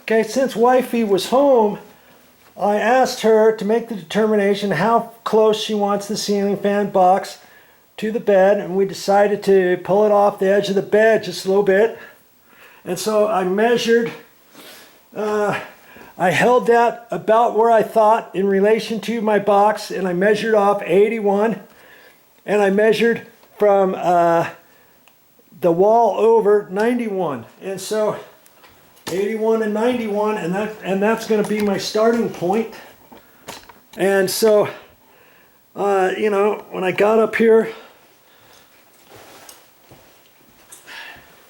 Okay, since wifey was home, I asked her to make the determination how close she wants the ceiling fan box to the bed, and we decided to pull it off the edge of the bed just a little bit. And so I measured, I held that about where I thought in relation to my box, and I measured off 81, and I measured from the wall over 91. And so 81 and 91, and that's going to be my starting point. And so, you know, when I got up here,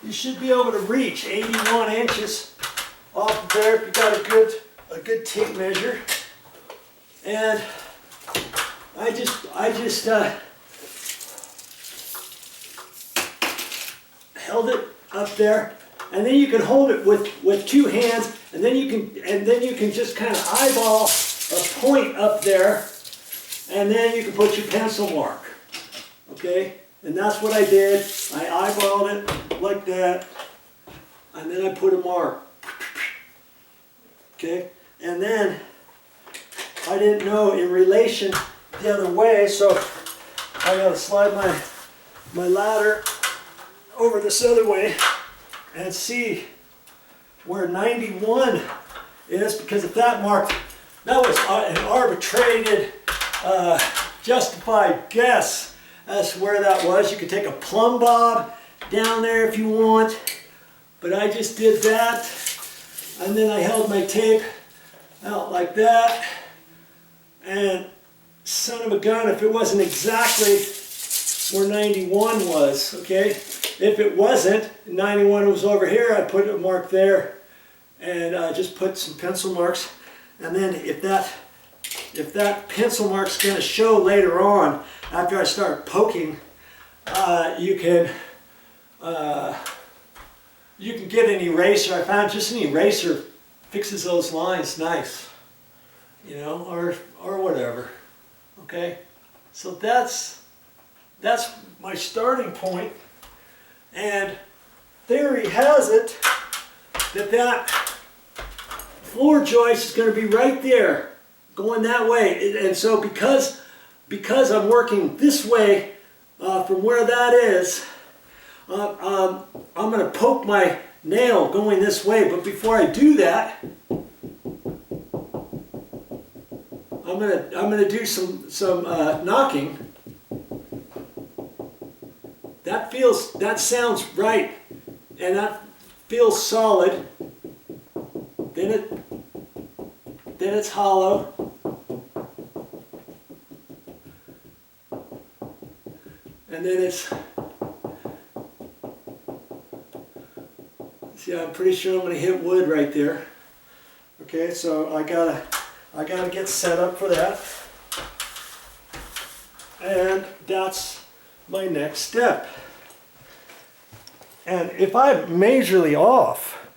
you should be able to reach 81 inches off of there if you got a good tape measure. And I just held it up there. And then you can hold it with two hands, and then you can just kind of eyeball a point up there, and then you can put your pencil mark. Okay, and that's what I did. I eyeballed it like that, and then I put a mark. Okay, and then I didn't know in relation the other way, so I got to slide my ladder over this other way and see where 91 is, because if that mark, that was an arbitrated, justified guess as to where that was. You could take a plumb bob down there if you want, but I just did that, and then I held my tape out like that, and son of a gun, if it wasn't exactly where 91 was, okay? If it wasn't, 91 was over here, I put a mark there, and just put some pencil marks. And then if that pencil mark's going to show later on, after I start poking, you can get an eraser. I found just an eraser fixes those lines nice, you know, or whatever. Okay, so that's my starting point. And theory has it that floor joist is going to be right there, going that way. And so because I'm working this way from where that is, I'm going to poke my nail going this way. But before I do that, I'm going to do some knocking. That sounds right, and that feels solid. Then it's hollow. And then it's, see, I'm pretty sure I'm going to hit wood right there. Okay, so I gotta get set up for that. And that's my next step. And if I'm majorly off,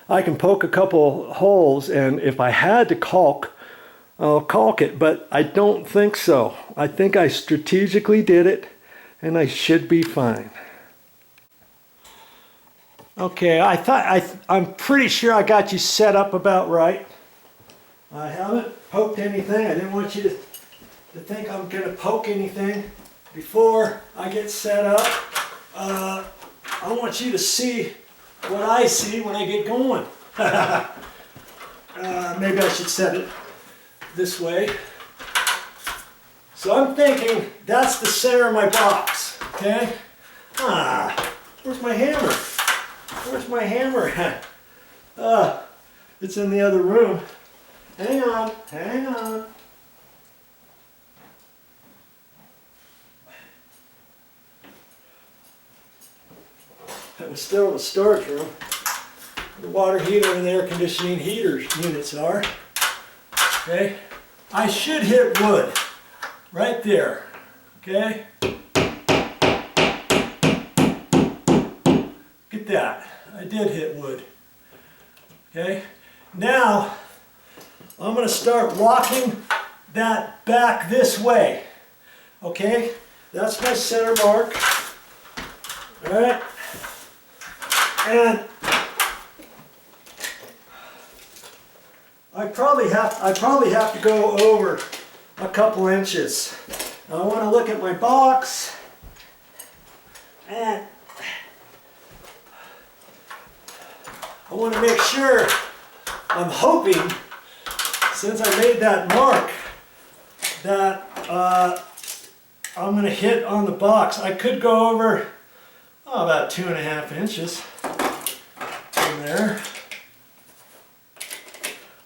I can poke a couple holes, and if I had to caulk, I'll caulk it, but I don't think so. I think I strategically did it, and I should be fine. Okay, I'm pretty sure I got you set up about right. I haven't poked anything. I didn't want you to think I'm going to poke anything before I get set up. I want you to see what I see when I get going. Maybe I should set it this way. So I'm thinking that's the center of my box, okay? Where's my hammer? Where's my hammer at? It's in the other room. Hang on, hang on. That was still in the storage room. The water heater and the air conditioning units are. Okay? I should hit wood right there. Okay? Get that. I did hit wood. Okay? Now, I'm going to start walking that back this way. Okay? That's my center mark. Alright? And I probably have to go over a couple inches. Now I want to look at my box, and I want to make sure, I'm hoping, since I made that mark, that I'm going to hit on the box. I could go over about 2.5 inches from there.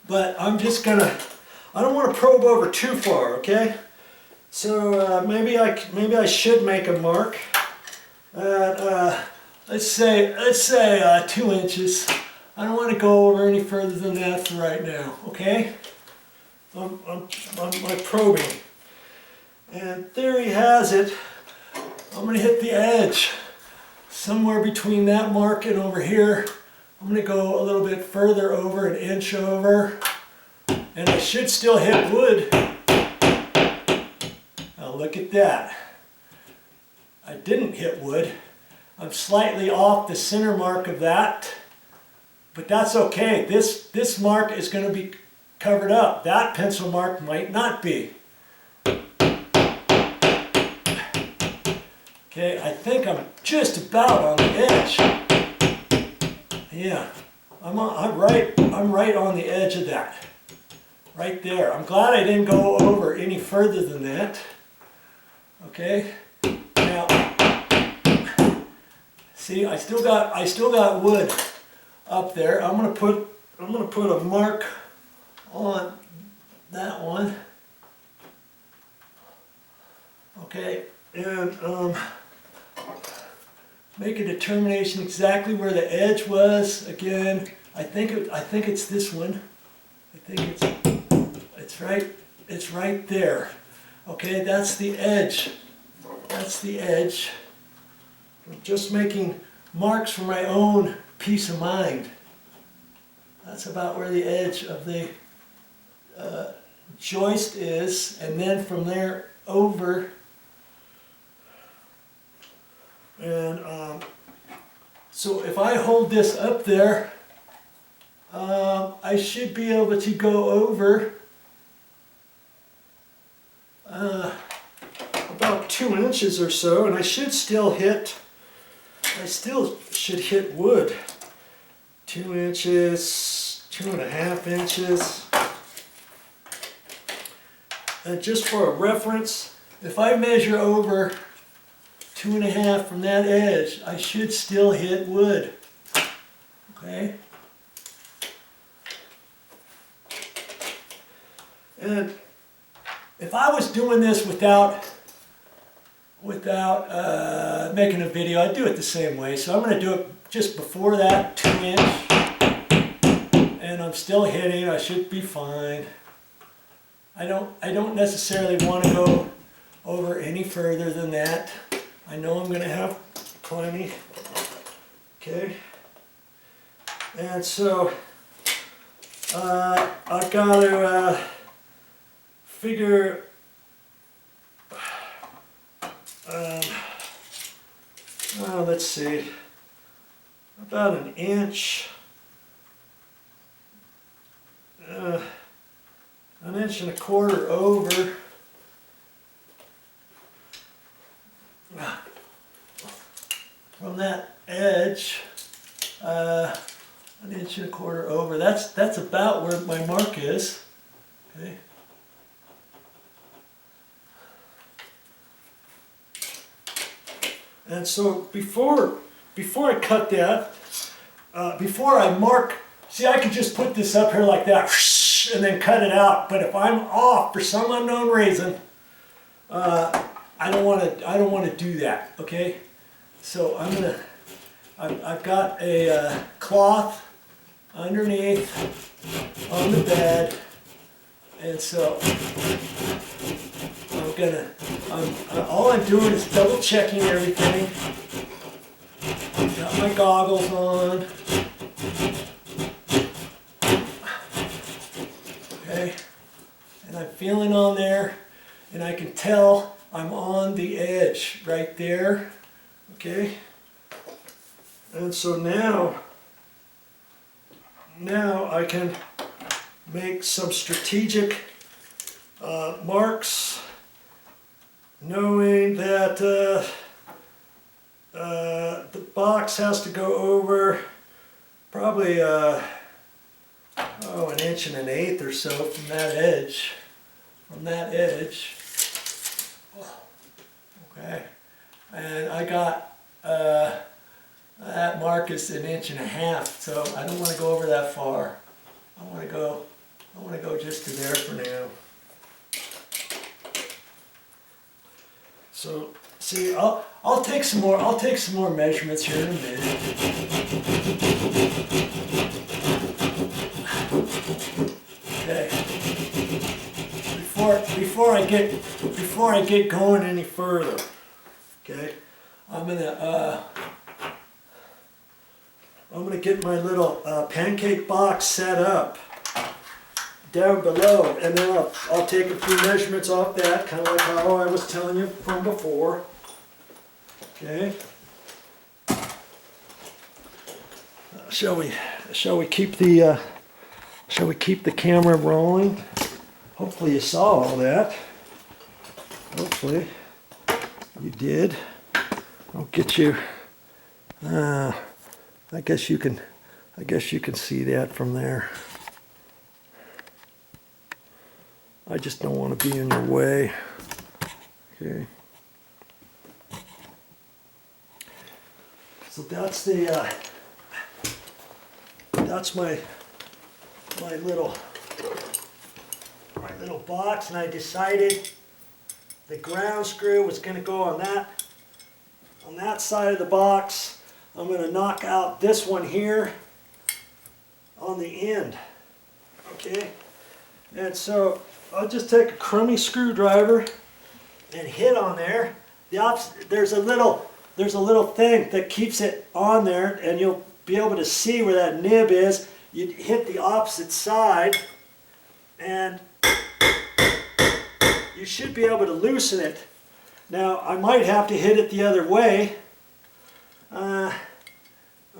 But I'm just going to, I don't want to probe over too far, okay? So maybe I should make a mark at, let's say 2 inches. I don't want to go over any further than that for right now, okay? I'm probing. And theory has it, I'm going to hit the edge somewhere between that mark and over here. I'm going to go a little bit further over, 1 inch over, and I should still hit wood. Now look at that. I didn't hit wood. I'm slightly off the center mark of that, but that's okay. This mark is going to be covered up. That pencil mark might not be. Okay, I think I'm just about on the edge. Yeah, I'm right on the edge of that. Right there. I'm glad I didn't go over any further than that. Okay. Now, see, I still got wood up there. I'm gonna put a mark on that one. Okay, and make a determination exactly where the edge was. Again, I think it's this one. I think it's right there. Okay, that's the edge. That's the edge. I'm just making marks for my own peace of mind. That's about where the edge of the joist is, and then from there over. And so if I hold this up there, I should be able to go over about 2 inches or so, and I should still should hit wood. 2 inches, 2.5 inches. And just for a reference, if I measure over 2.5 from that edge, I should still hit wood. Okay? And if I was doing this without making a video, I'd do it the same way. So I'm going to do it just before that 2 inch, and I'm still hitting. I should be fine. I don't necessarily want to go over any further than that. I know I'm going to have plenty. Okay. And so I've got to figure let's see, about 1 inch, 1.25 inches over. From that edge, 1.25 inches over. That's about where my mark is. Okay. And so before I cut that, before I mark, see, I could just put this up here like that and then cut it out. But if I'm off for some unknown reason, I don't want to do that. Okay. So I've got a cloth underneath on the bed, and so all I'm doing is double checking everything. Got my goggles on. Okay, and I'm feeling on there, and I can tell I'm on the edge right there. Okay, and so now I can make some strategic marks, knowing that the box has to go over probably an inch and an eighth or so from that edge. Okay, and I got that mark is an inch and a half, so I don't want to go over that far. I want to go just to there for now. So see, I'll take some more measurements here in a minute. Okay. Before I get going any further, okay, I'm gonna get my little pancake box set up down below, and then I'll take a few measurements off that, kind of like how I was telling you from before. Okay. Shall we keep the camera rolling? Hopefully you saw all that. Hopefully you did. I'll get you. I guess you can see that from there. I just don't want to be in your way. Okay. So that's my little box, and I decided the ground screw was going to go on that side of the box. I'm going to knock out this one here on the end. Okay, and so I'll just take a crummy screwdriver and hit on there. There's a little thing that keeps it on there, and you'll be able to see where that nib is. You hit the opposite side, and you should be able to loosen it. Now, I might have to hit it the other way. I'm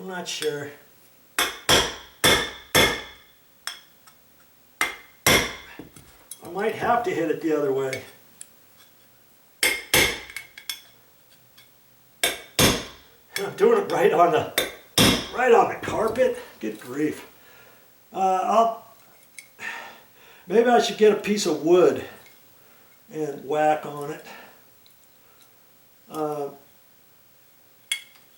not sure. I might have to hit it the other way. I'm doing it right on the carpet. Good grief. Maybe I should get a piece of wood and whack on it.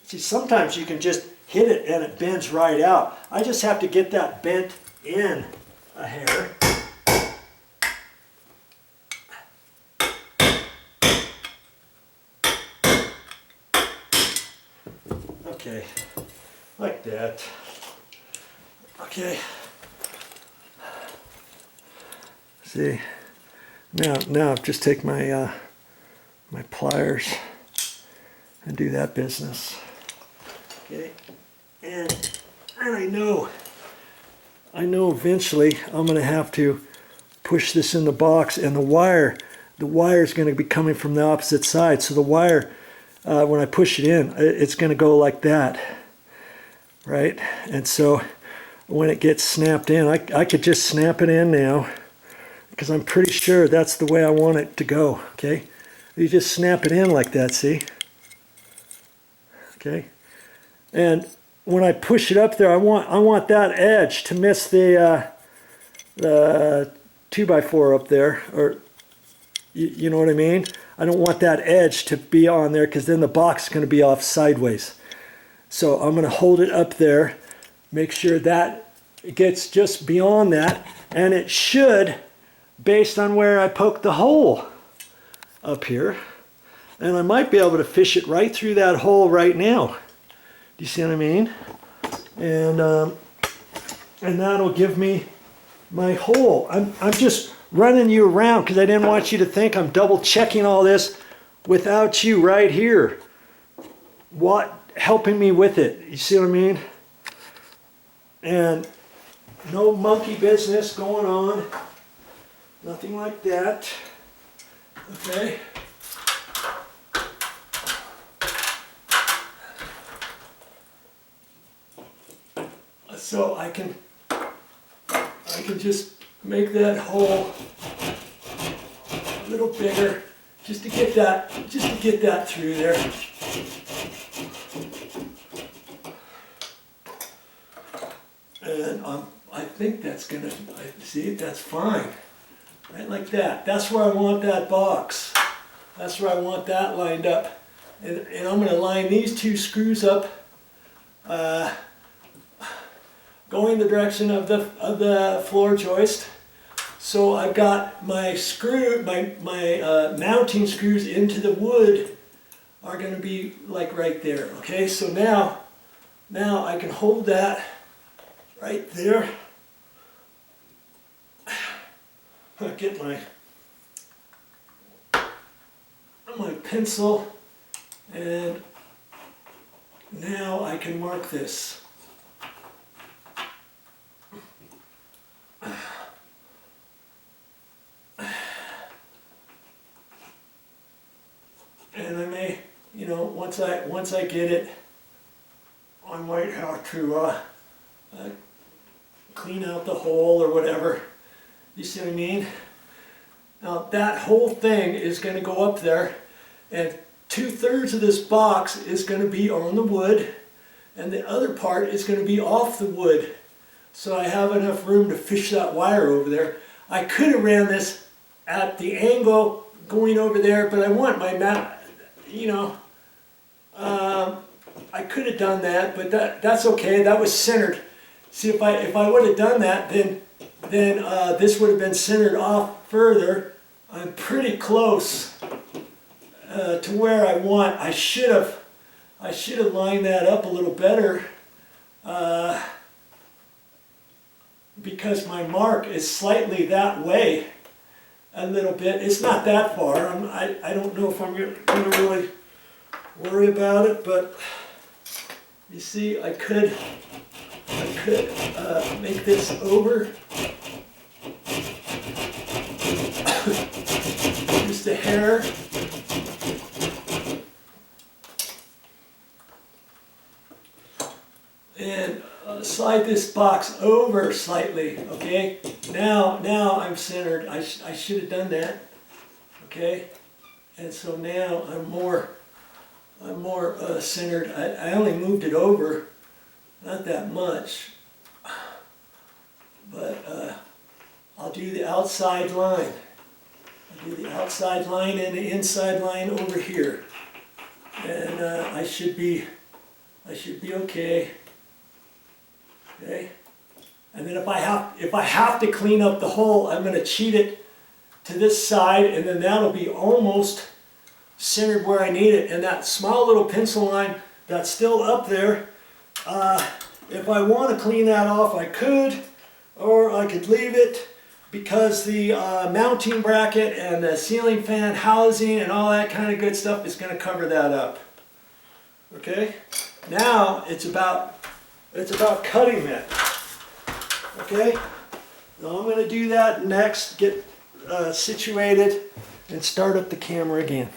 See, sometimes you can just hit it and it bends right out. I just have to get that bent in a hair. Okay, like that. Okay. See, now just take my my pliers and do that business. Okay, and I know eventually I'm going to have to push this in the box, and the wire is going to be coming from the opposite side. So the wire, when I push it in, it's going to go like that, right? And so when it gets snapped in, I could just snap it in now, because I'm pretty sure that's the way I want it to go. Okay, you just snap it in like that, see? Okay, and when I push it up there, I want that edge to miss the 2x4 up there, or you know what I mean? I don't want that edge to be on there, because then the box is going to be off sideways. So I'm going to hold it up there, make sure that it gets just beyond that, and it should, based on where I poke the hole up here, and I might be able to fish it right through that hole right now. Do you see what I mean? And that'll give me my hole. I'm just running you around because I didn't want you to think I'm double checking all this without you right here. Helping me with it. You see what I mean? And no monkey business going on. Nothing like that. Okay. So I can just make that hole a little bigger, just to get that through there. And I think that's gonna, see, that's fine. Right like that. That's where I want that box. That's where I want that lined up. And I'm gonna line these two screws up, going the direction of the floor joist. So I've got my screw, my mounting screws into the wood are gonna be like right there. Okay, so now I can hold that right there. I'll get my pencil, and now I can mark this. And I may, you know, once I get it, I might have to clean out the hole or whatever. You see what I mean? Now that whole thing is going to go up there, and 2/3 of this box is going to be on the wood, and the other part is going to be off the wood. So I have enough room to fish that wire over there. I could have ran this at the angle going over there, but I want my map, you know, I could have done that, but that's okay. That was centered. See, if I would have done that, then this would have been centered off further. I'm pretty close to where I want. I should have lined that up a little better, because my mark is slightly that way, a little bit. It's not that far. I don't know if I'm going to really worry about it, but you see, I could make this over just a hair. And slide this box over slightly, okay? Now I'm centered. I should have done that, okay? And so now I'm more centered. I only moved it over, not that much, but I'll do the outside line. I'll do the outside line and the inside line over here, and I should be okay. Okay, and then if I have to clean up the hole, I'm going to cheat it to this side, and then that'll be almost centered where I need it. And that small little pencil line that's still up there, if I want to clean that off, I could, or I could leave it, because the mounting bracket and the ceiling fan housing and all that kind of good stuff is going to cover that up. Okay, now it's about cutting it. Okay, now I'm going to do that next, get situated, and start up the camera again.